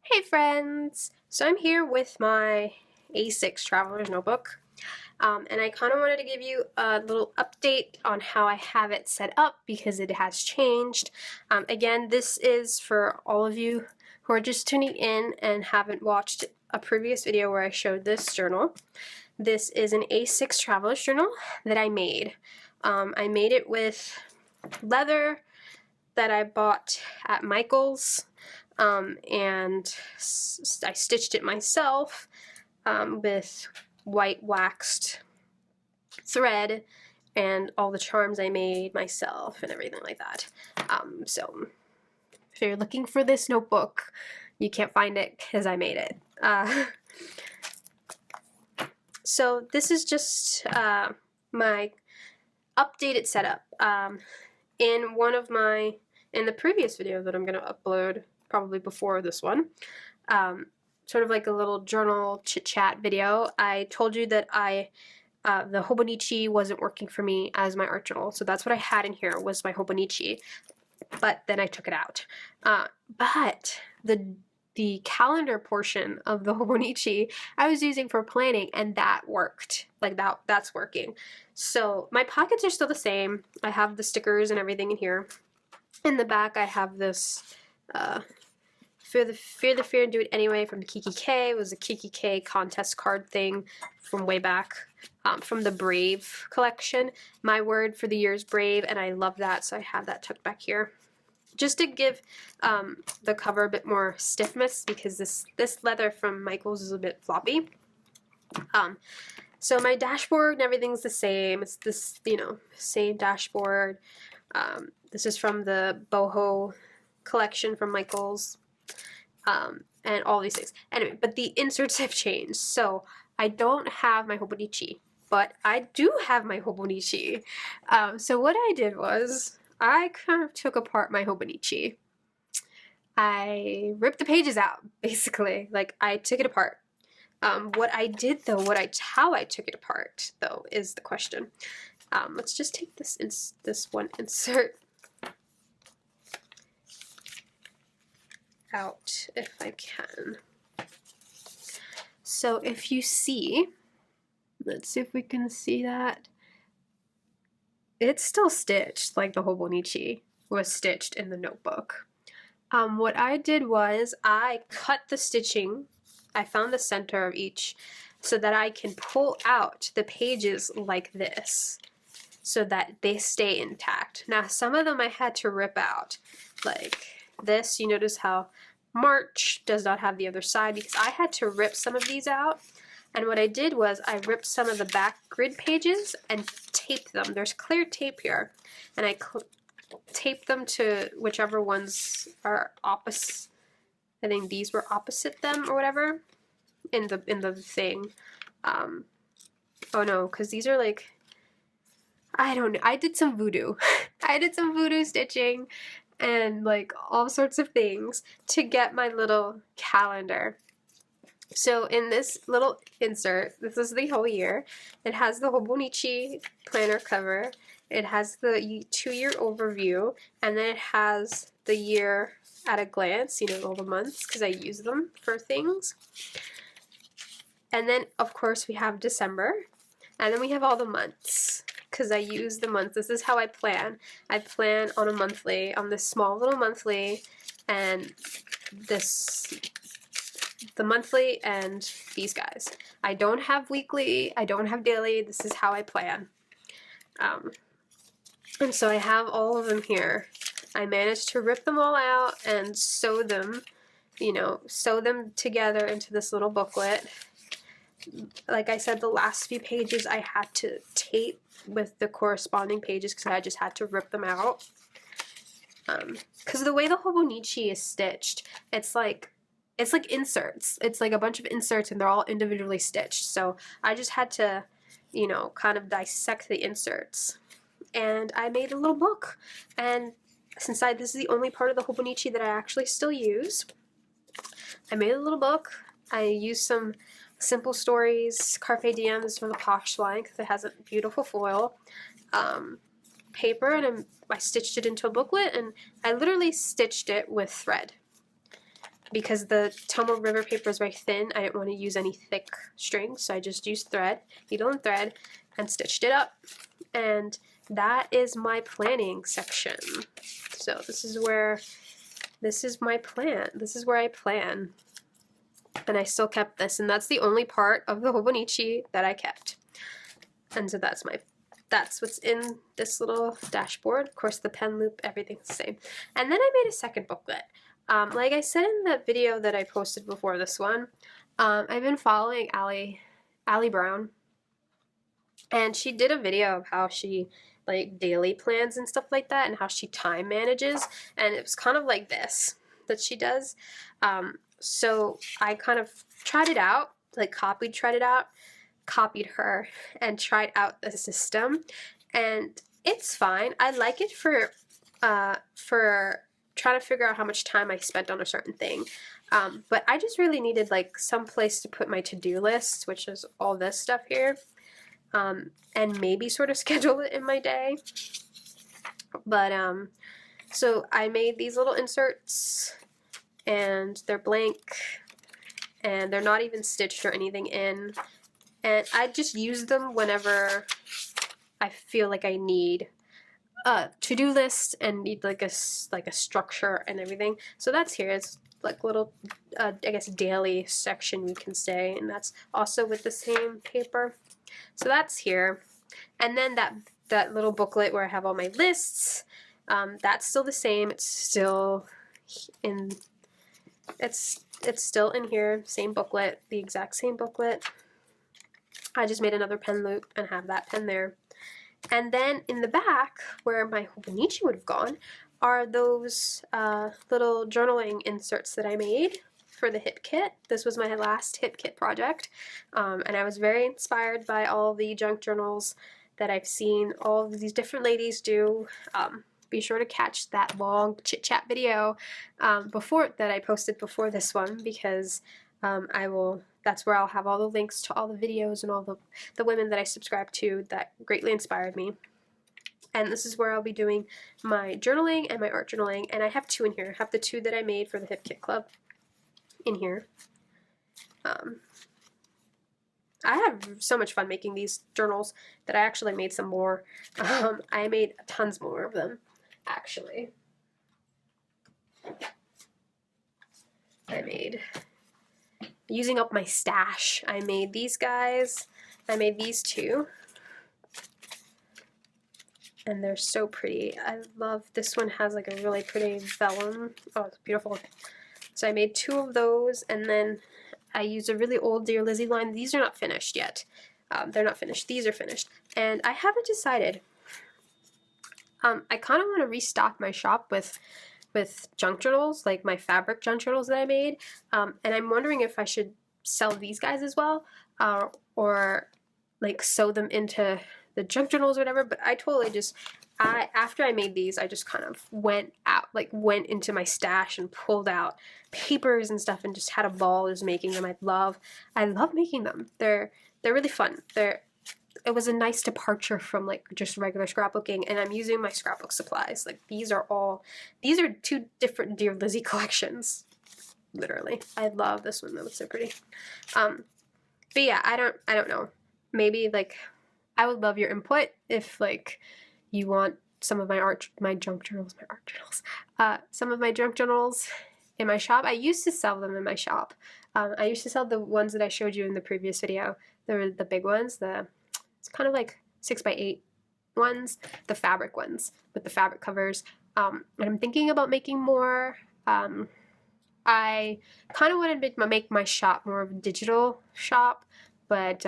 Hey friends! So I'm here with my A6 Traveler's Notebook, and I kind of wanted to give you a little update on how I have it set up because it has changed. Again, this is for all of you who are just tuning in and haven't watched a previous video where I showed this journal. This is an A6 Traveler's Journal that I made. I made it with leather that I bought at Michael's. And I stitched it myself with white waxed thread and all the charms I made myself and everything like that. So if you're looking for this notebook, you can't find it because I made it. So this is just my updated setup. In the previous video that I'm going to upload probably before this one, sort of like a little journal chit-chat video, I told you that the Hobonichi wasn't working for me as my art journal, so that's what I had in here was my Hobonichi, but then I took it out. But the calendar portion of the Hobonichi I was using for planning, and that worked. Like that's working. So my pockets are still the same. I have the stickers and everything in here. In the back I have this Fear the Fear and Do It Anyway from the Kiki K. It was a Kiki K contest card thing from way back, from the Brave collection. My word for the year is brave, and I love that, so I have that tucked back here. Just to give the cover a bit more stiffness, because this leather from Michael's is a bit floppy. So my dashboard and everything's the same. It's this, same dashboard. This is from the boho collection from Michael's, and all these things. Anyway, but the inserts have changed. So I don't have my Hobonichi, but I do have my Hobonichi. So what I did was I kind of took apart my Hobonichi. I ripped the pages out, basically. Like, I took it apart. What I did though, how I took it apart though, is the question. Let's just take this one insert out if I can. So if you see, let's see if we can see that. It's still stitched like the Hobonichi was stitched in the notebook. What I did was I cut the stitching. I found the center of each so that I can pull out the pages like this so that they stay intact. Now some of them I had to rip out, like this. You notice how March does not have the other side because I had to rip some of these out. And what I did was I ripped some of the back grid pages and taped them. There's clear tape here, and I taped them to whichever ones are opposite. I think these were opposite them or whatever in the thing. Oh no, because these are like, I don't know. I did some voodoo. I did some voodoo stitching and like all sorts of things to get my little calendar. So in this little insert, this is the whole year. It has the Hobonichi planner cover. It has the 2-year overview, and then it has the year at a glance, all the months, because I use them for things. And then, of course, we have December, and then we have all the months, because I use the months. This is how I plan. I plan on a monthly, on this small little monthly, and the monthly and these guys. I don't have weekly, I don't have daily, this is how I plan. And so I have all of them here. I managed to rip them all out and sew them, sew them together into this little booklet. Like I said, the last few pages I had to tape with the corresponding pages because I just had to rip them out. Because the way the Hobonichi is stitched, it's like inserts. It's like a bunch of inserts and they're all individually stitched. So I just had to, kind of dissect the inserts. And I made a little book. And since this is the only part of the Hobonichi that I actually still use, I made a little book. I used some Simple Stories Carpe Diems from the Posh line because it has a beautiful foil. Paper, and I stitched it into a booklet, and I literally stitched it with thread. because the Tomo River paper is very thin, I didn't want to use any thick string, so I just used thread, needle and thread, and stitched it up. And that is my planning section. So this is my plan. This is where I plan. And I still kept this, and that's the only part of the Hobonichi that I kept. And so that's what's in this little dashboard. Of course, the pen loop, everything's the same. And then I made a second booklet. Like I said in the video that I posted before this one, I've been following Allie Brown, and she did a video of how she like daily plans and stuff like that, and how she time manages, and it was kind of like this that she does. So I kind of tried it out, like copied her, and tried out the system, and it's fine. I like it for trying to figure out how much time I spent on a certain thing. But I just really needed like some place to put my to-do list, which is all this stuff here, and maybe sort of schedule it in my day. But so I made these little inserts, and they're blank, and they're not even stitched or anything in, and I just use them whenever I feel like I need a to-do list and need like a structure and everything. So that's here. It's like little I guess daily section, you can say, and that's also with the same paper. So that's here. And then that little booklet where I have all my lists, that's still the same. It's still in here, same booklet, the exact same booklet. I just made another pen loop and have that pen there. And then in the back, where my Hobonichi would have gone, are those little journaling inserts that I made for the hip kit. This was my last hip kit project, and I was very inspired by all the junk journals that I've seen all of these different ladies do. Be sure to catch that long chit-chat video that I posted before this one, because that's where I'll have all the links to all the videos and all the women that I subscribe to that greatly inspired me. And this is where I'll be doing my journaling and my art journaling, and I have two in here. I have the two that I made for the Hip Kit Club in here. I have so much fun making these journals that I actually made some more. I made tons more of them, actually. I made, using up my stash, I made these guys. I made these two. And they're so pretty. I love, this one has like a really pretty vellum. Oh, it's beautiful. So I made two of those, and then I used a really old Dear Lizzie line. These are not finished yet. They're not finished. These are finished. And I haven't decided. I kind of want to restock my shop with junk journals, like my fabric junk journals that I made. And I'm wondering if I should sell these guys as well, or like sew them into the junk journals or whatever. But I totally just, after I made these, I just kind of went into my stash and pulled out papers and stuff and just had a ball just making them. I love making them. They're really fun. It was a nice departure from like just regular scrapbooking, and I'm using my scrapbook supplies. Like these are two different Dear Lizzie collections. Literally. I love this one. That looks so pretty. But yeah, I don't know. Maybe like, I would love your input if like you want some of my junk journals, some of my junk journals in my shop. I used to sell them in my shop. I used to sell the ones that I showed you in the previous video. They're the big ones, it's kind of like 6x8 ones, the fabric ones with the fabric covers. And I'm thinking about making more. I kind of want to make my shop more of a digital shop, but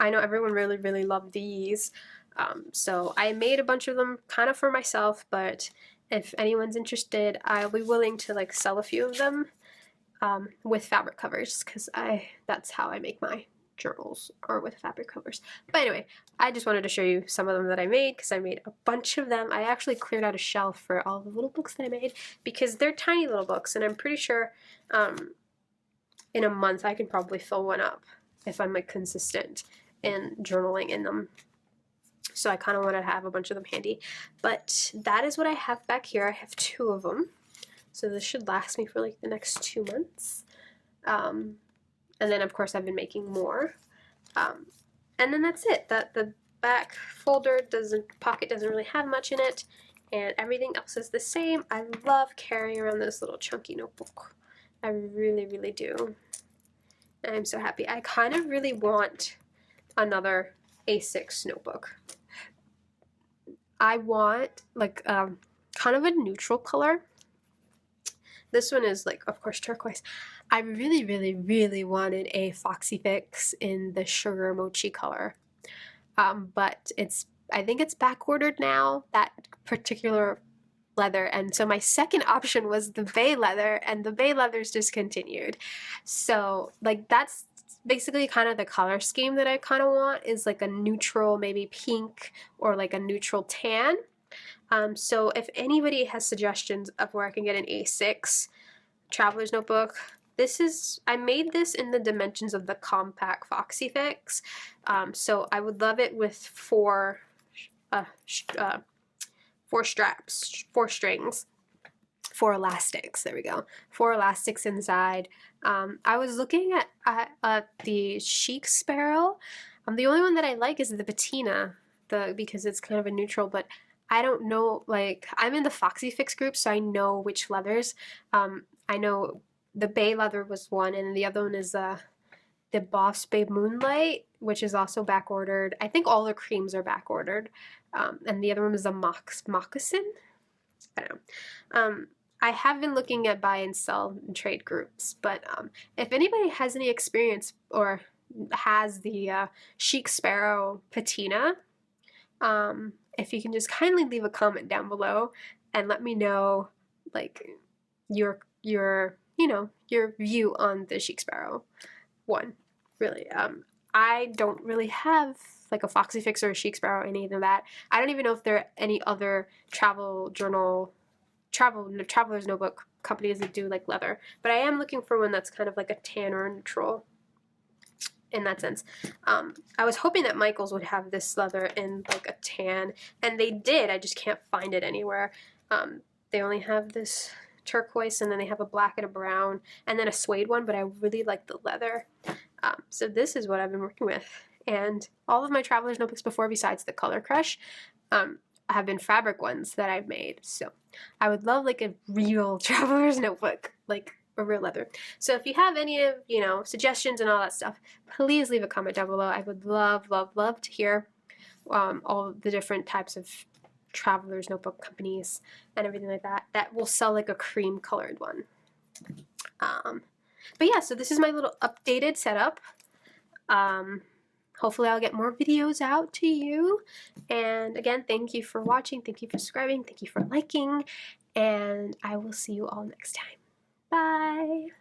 I know everyone really, really loved these. So I made a bunch of them kind of for myself, but if anyone's interested, I'll be willing to like sell a few of them with fabric covers, because that's how I make my journals, or with fabric covers. But anyway, I just wanted to show you some of them that I made, because I made a bunch of them. I actually cleared out a shelf for all the little books that I made, because they're tiny little books, and I'm pretty sure in a month I can probably fill one up if I'm like consistent in journaling in them. So I kind of want to have a bunch of them handy. But that is what I have back here. I have two of them. So this should last me for like the next 2 months. And then of course I've been making more. And then that's it. The back folder pocket doesn't really have much in it, and everything else is the same. I love carrying around this little chunky notebook. I really, really do. I'm so happy. I kind of really want another A6 notebook. I want like kind of a neutral color. This one is like, of course, turquoise. I really, really, really wanted a Foxy Fix in the sugar mochi color. But I think it's back ordered now, that particular leather. And so my second option was the bay leather, and the bay leather's discontinued. So like that's basically kind of the color scheme that I kind of want, is like a neutral, maybe pink or like a neutral tan. So if anybody has suggestions of where I can get an A6 traveler's notebook, I made this in the dimensions of the compact Foxy Fix. So I would love it with four strings, 4 elastics. There we go. 4 elastics inside. I was looking at the chic sparrow. The only one that I like is the patina, because it's kind of a neutral, but I don't know, like, I'm in the Foxy Fix group, so I know which leathers. I know the bay leather was one, and the other one is the Boss Babe Moonlight, which is also back ordered. I think all the creams are back ordered. And the other one is the moccasin. I don't know. I have been looking at buy and sell and trade groups, but if anybody has any experience or has the Chic Sparrow patina, if you can just kindly leave a comment down below and let me know, like, your view on the Chic Sparrow one. Really, I don't really have like a Foxy Fix or a Chic Sparrow, any of that. I don't even know if there are any other traveler's notebook companies that do like leather, but I am looking for one that's kind of like a tan or a neutral in that sense. I was hoping that Michael's would have this leather in like a tan, and they did. I just can't find it anywhere. They only have this turquoise, and then they have a black and a brown, and then a suede one, but I really like the leather. So this is what I've been working with, and all of my traveler's notebooks before, besides the Color Crush, have been fabric ones that I've made. So I would love like a real traveler's notebook, like a real leather. So if you have any of, suggestions and all that stuff, please leave a comment down below. I would love, love, love to hear all the different types of traveler's notebook companies and everything like that will sell like a cream colored one. But yeah, so this is my little updated setup. Hopefully I'll get more videos out to you. And again, thank you for watching, thank you for subscribing, thank you for liking, and I will see you all next time. Bye!